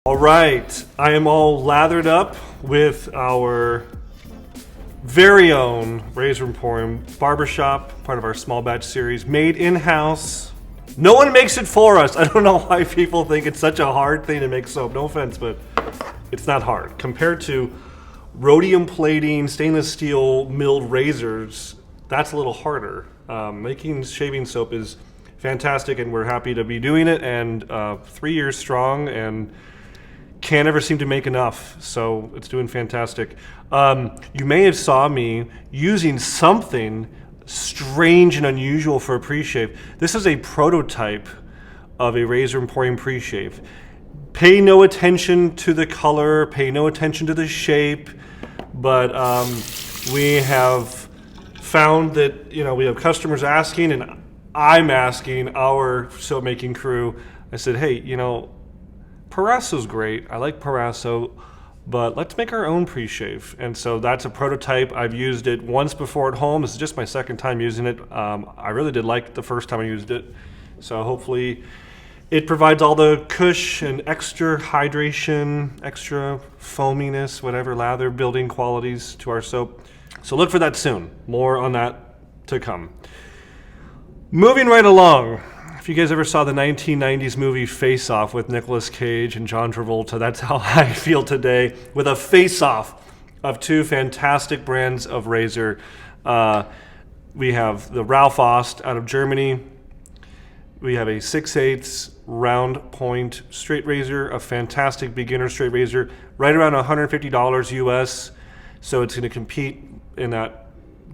All right, I am all lathered up with our very own Razor Emporium barbershop, part of our small batch series, made in-house. No one makes it for us. I don't know why people think it's such a hard thing to make soap. No offense, but it's not hard. Compared to rhodium plating, stainless steel milled razors, that's a little harder. Making shaving soap is fantastic, and we're happy to be doing it, and 3 years strong, and can't ever seem to make enough, so it's doing fantastic. You may have saw me using something strange and unusual for a pre-shave. This is a prototype of a Razor Emporium pre-shave. Pay no attention to the color, pay no attention to the shape, but we have found that, you know, we have customers asking, and I'm asking our soap making crew. I said, hey, you know, Parasso's great. I like Parasso, but let's make our own pre-shave. And so that's a prototype. I've used it once before at home. This is just my second time using it. I really did like it the first time I used it. So hopefully it provides all the cush and extra hydration, extra foaminess, whatever lather building qualities to our soap. So look for that soon. More on that to come. Moving right along. If you guys ever saw the 1990s movie Face-Off with Nicolas Cage and John Travolta, that's how I feel today with a face-off of two fantastic brands of razor. We have the Ralf Aust out of Germany. We have a 6/8 round point straight razor, a fantastic beginner straight razor, right around $150 US. So it's going to compete in that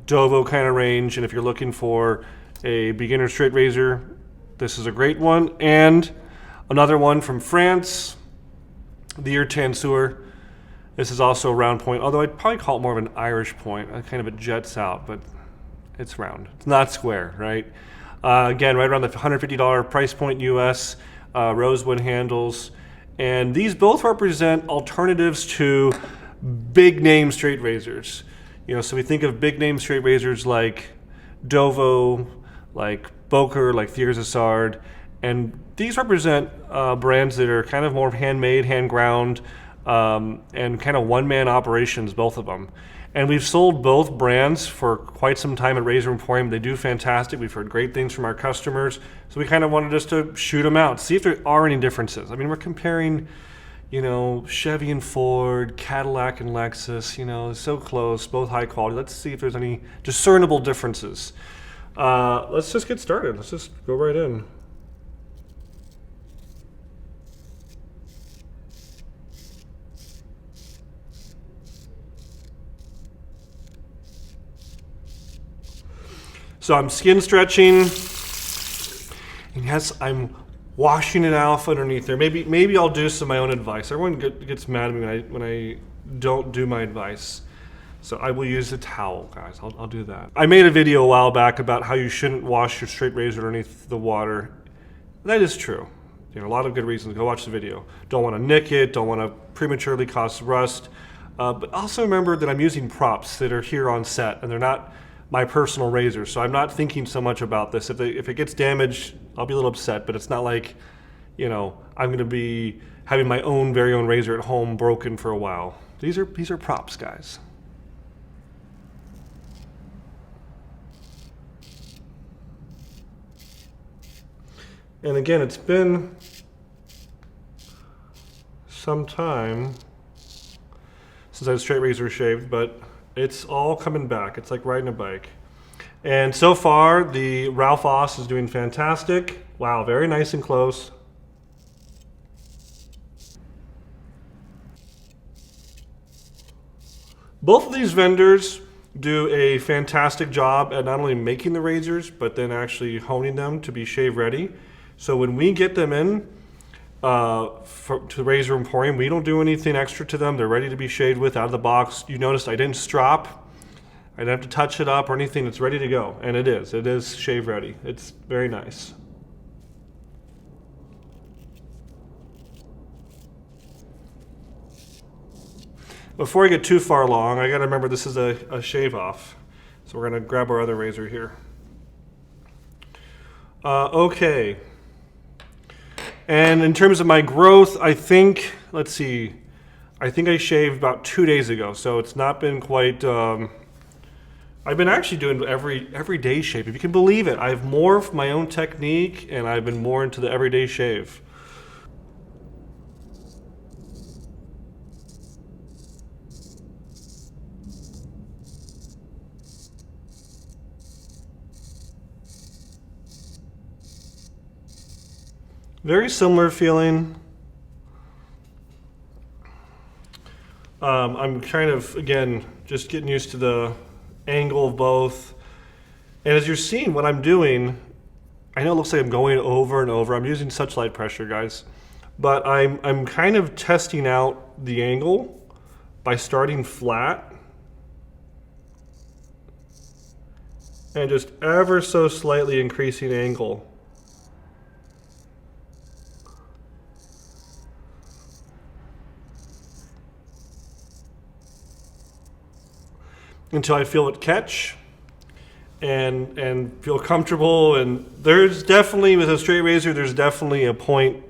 Dovo kind of range. And if you're looking for a beginner straight razor, this is a great one. And another one from France, the Ertan Süer. This is also a round point, although I'd probably call it more of an Irish point. Kind of it jets out, but it's round. It's not square, right? Again, right around the $150 price point US, rosewood handles. And these both represent alternatives to big name straight razors. You know, so we think of big name straight razors like Dovo, like Boker, like Thiers-Essard, and these represent brands that are kind of more handmade, hand ground, and kind of one-man operations, both of them. And we've sold both brands for quite some time at Razor Emporium. They do fantastic. We've heard great things from our customers, so we kind of wanted just to shoot them out, see if there are any differences. I mean, we're comparing, you know, Chevy and Ford, Cadillac and Lexus, you know, so close, both high quality. Let's see if there's any discernible differences. Let's just get started. Let's just go right in. So I'm skin stretching, and yes, I'm washing it off underneath there. Maybe I'll do some of my own advice. Everyone gets mad at me when I don't do my advice. So I will use a towel, guys. I'll do that. I made a video a while back about how you shouldn't wash your straight razor underneath the water. That is true. You know, a lot of good reasons. Go watch the video. Don't want to nick it. Don't want to prematurely cause rust. But also remember that I'm using props that are here on set, and they're not my personal razors. So I'm not thinking so much about this. If it gets damaged, I'll be a little upset. But it's not like, you know, I'm going to be having my own very own razor at home broken for a while. These are props, guys. And again, it's been some time since I've straight razor shaved, but it's all coming back. It's like riding a bike. And so far, the Ralf Aust is doing fantastic. Wow, very nice and close. Both of these vendors do a fantastic job at not only making the razors, but then actually honing them to be shave ready. So when we get them in to the Razor Emporium, we don't do anything extra to them. They're ready to be shaved with out of the box. You noticed I didn't strop. I didn't have to touch it up or anything. It's ready to go, and it is. It is shave ready. It's very nice. Before I get too far along, I gotta remember this is a shave off. So we're gonna grab our other razor here. Okay. And in terms of my growth, I think let's see, I think I shaved about 2 days ago, so it's not been quite, I've been actually doing everyday shave. If you can believe it, I've morphed my own technique and I've been more into the everyday shave. Very similar feeling. I'm kind of, again, just getting used to the angle of both. And as you're seeing what I'm doing, I know it looks like I'm going over and over. I'm using such light pressure, guys. But I'm kind of testing out the angle by starting flat and just ever so slightly increasing angle. Until I feel it catch and feel comfortable. And there's definitely, with a straight razor, there's definitely a point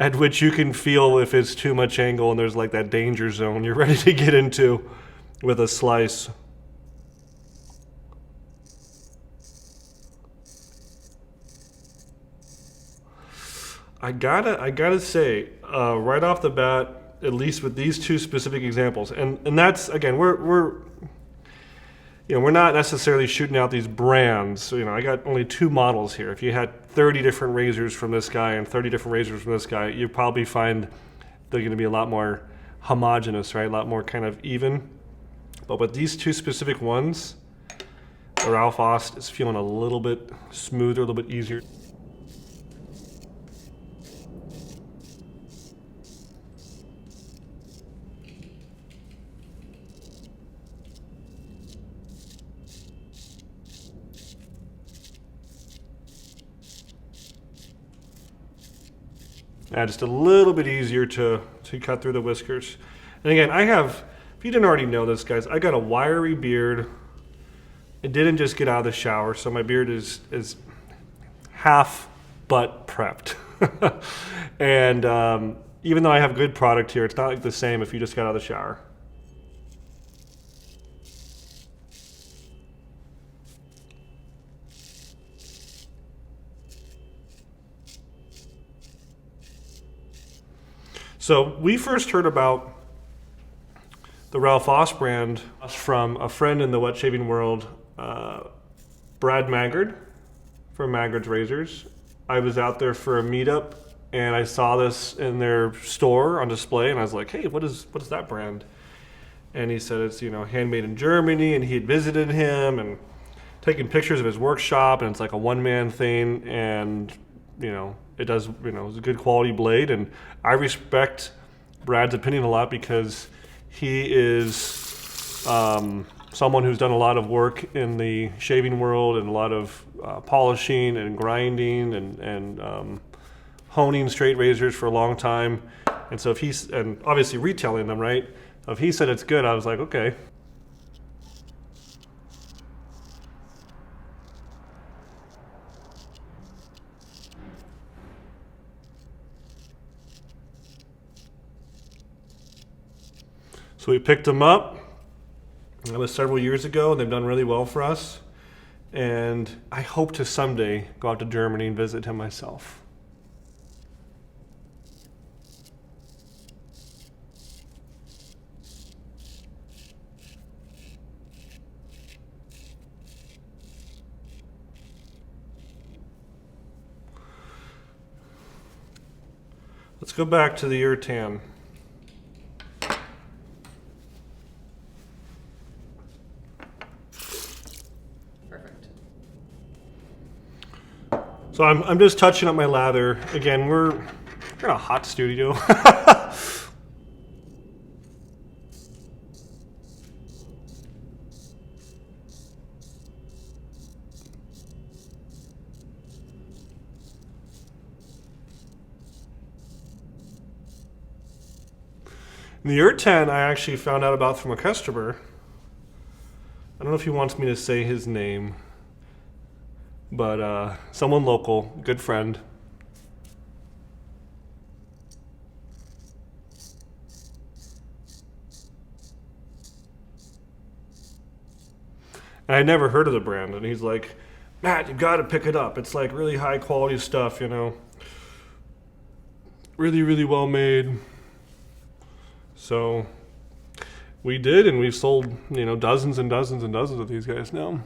at which you can feel if it's too much angle and there's like that danger zone you're ready to get into with a slice. I gotta say, right off the bat, at least with these two specific examples, and that's, again, we're not necessarily shooting out these brands. I got only 2 models here. If you had 30 different razors from this guy and 30 different razors from this guy, you'd probably find they're going to be a lot more homogeneous, right? A lot more kind of even. But with these 2 specific ones, the Ralf Aust is feeling a little bit smoother, a little bit easier. Just a little bit easier to cut through the whiskers. And again, if you didn't already know this, guys, I got a wiry beard. It didn't just get out of the shower, so my beard is half butt prepped. And even though I have good product here, it's not like the same if you just got out of the shower. So we first heard about the Ralf Aust brand from a friend in the wet shaving world, Brad Maggard from Maggard's Razors. I was out there for a meetup and I saw this in their store on display and I was like, hey, what is that brand? And he said it's handmade in Germany, and he had visited him and taken pictures of his workshop, and it's like a one-man thing, and it does, it's a good quality blade. And I respect Brad's opinion a lot because he is someone who's done a lot of work in the shaving world and a lot of polishing and grinding and honing straight razors for a long time. And so and obviously retailing them, right? So if he said it's good, I was like, okay. So we picked them up. That was several years ago, and they've done really well for us. And I hope to someday go out to Germany and visit him myself. Let's go back to the Ertan. So I'm just touching up my lather. Again, we're in a hot studio. The Ertan I actually found out about from a customer. I don't know if he wants me to say his name, but someone local, good friend. And I'd never heard of the brand. And he's like, Matt, you got to pick it up. It's like really high quality stuff, you know. Really, really well made. So we did, and we've sold, you know, dozens and dozens and dozens of these guys now.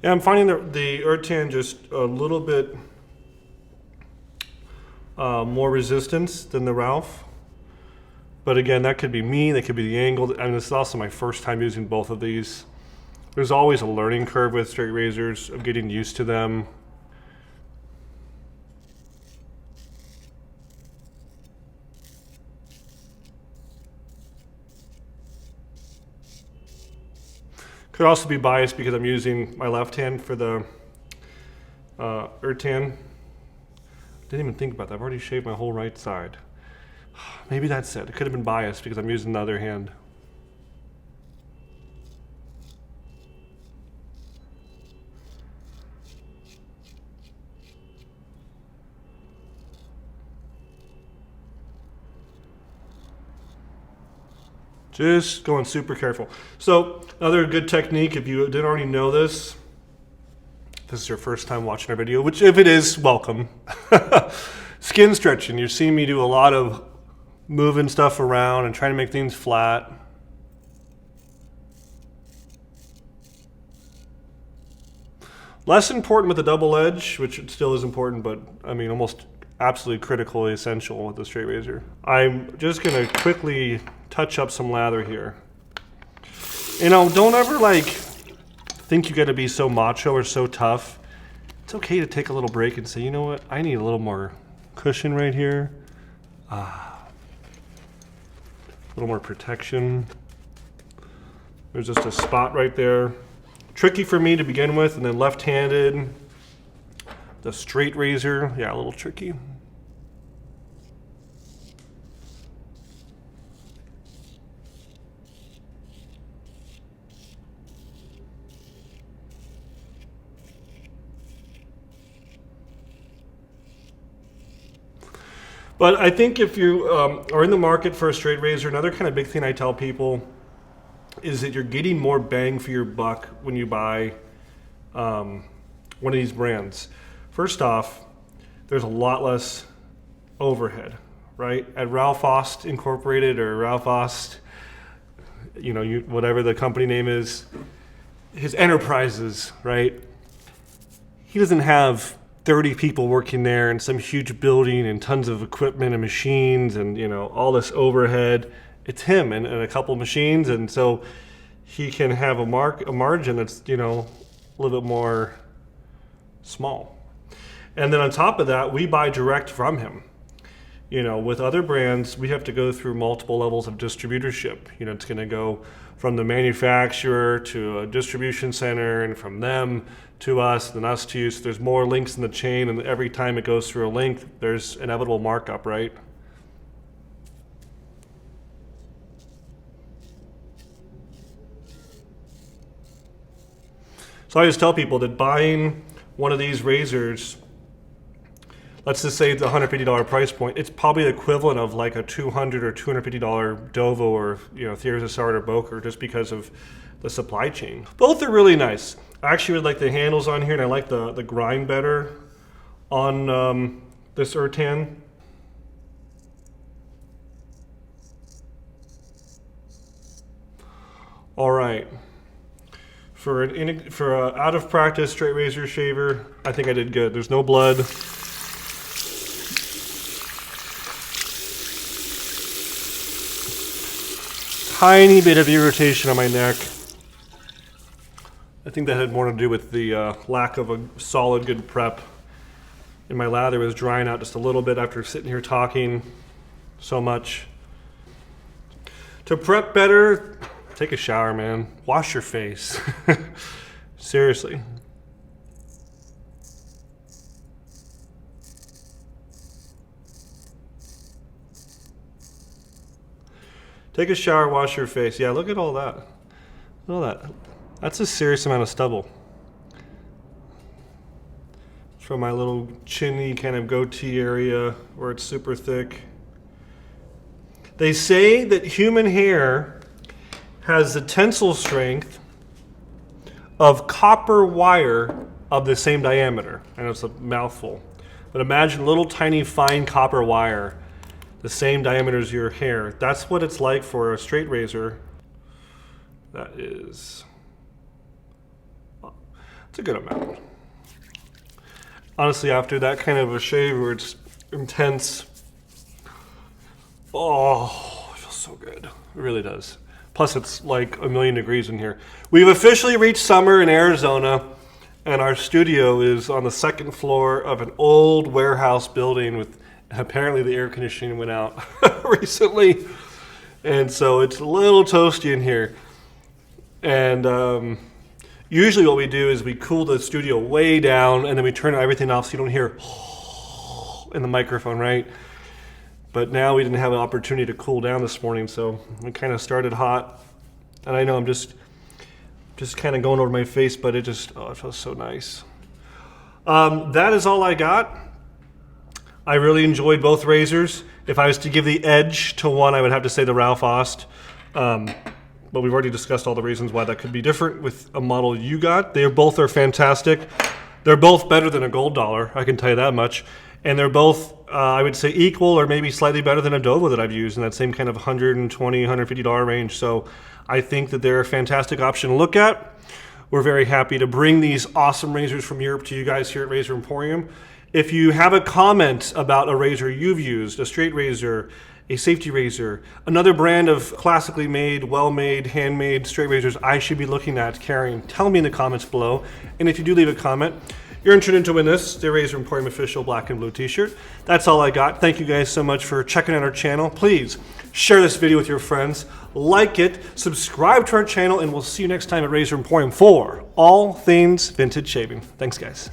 Yeah, I'm finding the Ertan just a little bit more resistance than the Ralf. But again, that could be me, that could be the angle. I mean, this is also my first time using both of these. There's always a learning curve with straight razors of getting used to them. Could also be biased because I'm using my left hand for the Ertan. Didn't even think about that. I've already shaved my whole right side. Maybe that's it. It could have been biased because I'm using the other hand. Just going super careful. So another good technique, if you didn't already know this is your first time watching our video, which if it is, welcome. Skin stretching. You're seeing me do a lot of moving stuff around and trying to make things flat. Less important with the double edge, which it still is important, but I mean almost absolutely critically essential with the straight razor. I'm just gonna quickly touch up some lather here. You know, don't ever like think you gotta be so macho or so tough. It's okay to take a little break and say, you know what, I need a little more cushion right here. A little more protection. There's just a spot right there. Tricky for me to begin with, and then left-handed. The straight razor, yeah, a little tricky. But I think if you are in the market for a straight razor, another kind of big thing I tell people is that you're getting more bang for your buck when you buy one of these brands. First off, there's a lot less overhead, right? At Ralf Aust Incorporated or Ralf Aust, you know, whatever the company name is, his enterprises, right? He doesn't have 30 people working there and some huge building and tons of equipment and machines and, you know, all this overhead. It's him and a couple machines, and so he can have a margin that's, you know, a little bit more small. And then on top of that, we buy direct from him. You know, with other brands, we have to go through multiple levels of distributorship. You know, it's going to go from the manufacturer to a distribution center, and from them to us, then us to you. So there's more links in the chain, and every time it goes through a link, there's inevitable markup, right? So I just tell people that buying one of these razors, let's just say the $150 price point, it's probably the equivalent of like a $200 or $250 Dovo or, you know, Thiers-Assart or Boker, just because of the supply chain. Both are really nice. I actually really like the handles on here, and I like the grind better on this Ertan. All right. For an out of practice straight razor shaver, I think I did good. There's no blood. Tiny bit of irritation on my neck. I think that had more to do with the lack of a solid, good prep. And my lather was drying out just a little bit after sitting here talking so much. To prep better, take a shower, man. Wash your face. Seriously. Take a shower, wash your face. Yeah, look at all that. Look at that. That's a serious amount of stubble. From my little chinny kind of goatee area where it's super thick. They say that human hair has the tensile strength of copper wire of the same diameter. I know it's a mouthful, but imagine little tiny fine copper wire, the same diameter as your hair. That's what it's like for a straight razor. That is, it's a good amount. Honestly, after that kind of a shave where it's intense, oh, it feels so good. It really does. Plus, it's like a million degrees in here. We've officially reached summer in Arizona, and our studio is on the second floor of an old warehouse building with, apparently the air conditioning went out recently. And so it's a little toasty in here. And usually what we do is we cool the studio way down and then we turn everything off so you don't hear in the microphone, right? But now we didn't have an opportunity to cool down this morning, so we kind of started hot. And I know I'm just kind of going over my face, but it feels so nice. That is all I got. I really enjoyed both razors. If I was to give the edge to one, I would have to say the Ralf Aust. But we've already discussed all the reasons why that could be different with a model you got. They both are fantastic. They're both better than a gold dollar, I can tell you that much. And they're both, I would say, equal or maybe slightly better than a Dovo that I've used in that same kind of $120, $150 range. So I think that they're a fantastic option to look at. We're very happy to bring these awesome razors from Europe to you guys here at Razor Emporium. If you have a comment about a razor you've used, a straight razor, a safety razor, another brand of classically made, well-made, handmade straight razors I should be looking at carrying, tell me in the comments below. And if you do leave a comment, you're entered into win this, the Razor Emporium official black and blue t-shirt. That's all I got. Thank you guys so much for checking out our channel. Please share this video with your friends, like it, subscribe to our channel, and we'll see you next time at Razor Emporium for all things vintage shaving. Thanks, guys.